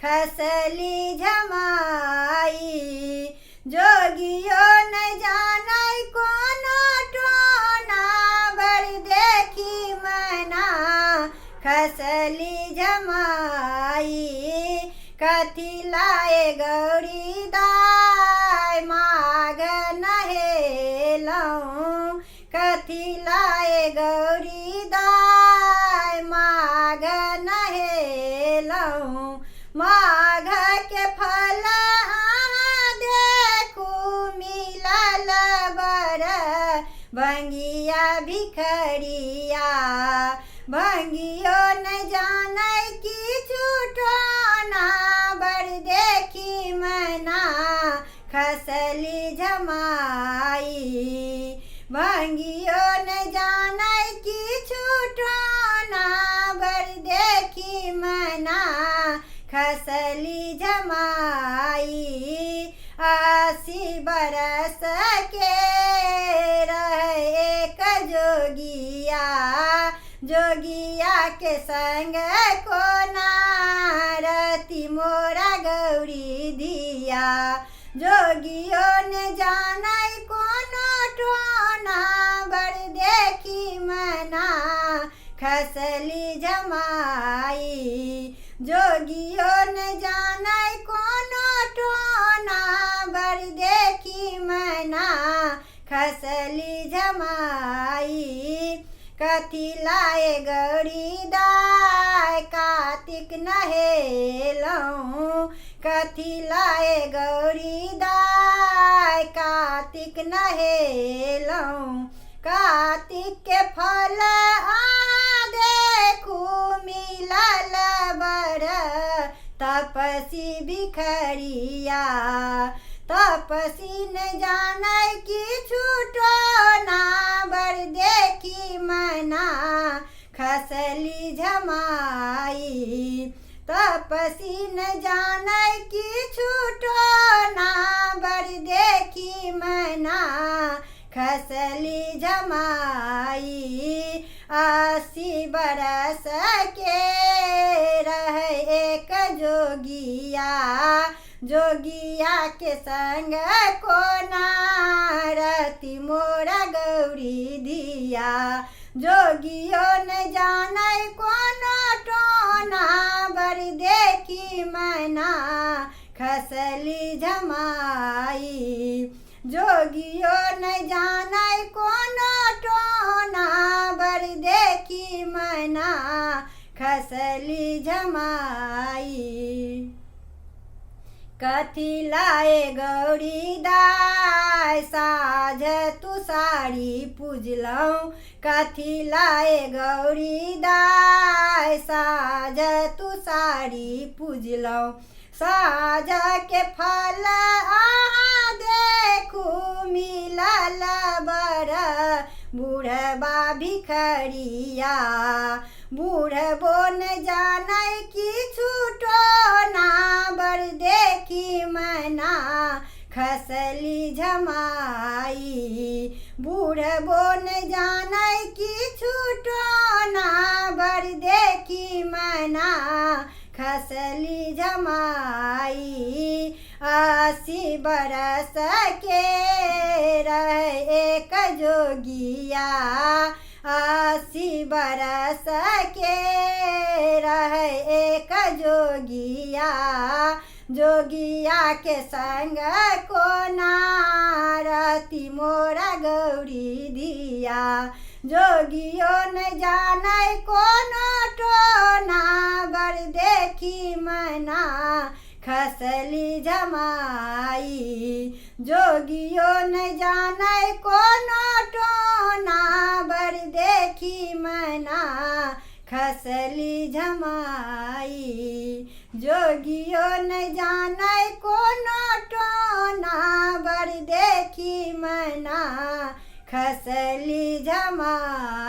खसली झमाई। जोगियो न जानै कोनो टोना बड़ देखी मना खसली झमाई। कथी लाए गौरी दाय माघ नहेलौं। कथी लाए गौरी दाय माघ नहेलौं। माघ के फल देखू मिलल बर भंगिया भिखरिया। भंगियो न जानै किछु टोना बड़ देखी मना खसली झमाई। भंगियो न जानै किछु टोना बड़ देखी मना खसली झमाई। 80 बरस के रहे एक जोगिया। जोगिया के संग कोना रति मोरा गौरी दिया। जोगियो ने जानै कोनो टोना बड़ देखी मना खसली झमाई। जोगियो न जानै कोनो टोना बड़ देखी मना खसली झमाई। कथी लाए गौरी दाय कार्तिक नहेलौं। कथी लाए गौरी दाय कार्तिक नहेलौं। कार्तिक के फल देखू मिलल बर तपसी भिखरिया। तपसी न जानै किछु टोना बड़ देखी मना खसली झमाई। तपसी न जानै किछु टोना बड़ देखी मना खसली झमाई। 80 बरस के रहे एक जोगिया। जोगिया के संग कोना रति मोरा गौरी दिया। जोगियो न जानै कोनो टोना बड़ देखी मना खसली झमाई। जोगियो न जानै कोनो टोना बड़ देखी मना खसली झमाई। कथी लाए गौरी दाय साझ तू साड़ी पूजलौं। कथी लाए गौरी दाय साझ तू साड़ी पूजलौं। साझ के फल देखू मिलल बर बूढ़बा भिखरिया। बूढ़बो न जानै किछु टोना बड़ देखी मना खसली झमाई। बूढ़बो न जानै किछु टोना बड़ देखी मना खसली झमाई। 80 बरस के रहे एक जोगिया। 80 बरस के रहे एक जोगिया। जोगिया के संग कोना रति मोरा गौरी दिया। जोगियो न जानै कोनो टोना बड़ देखी मना खसली झमाई। जोगियो न जानै कोनो टोना बड़ देखी मना खसली झमाई। जोगियो न जानै कोनो टोना बड़ देखी मना खसली झमाई।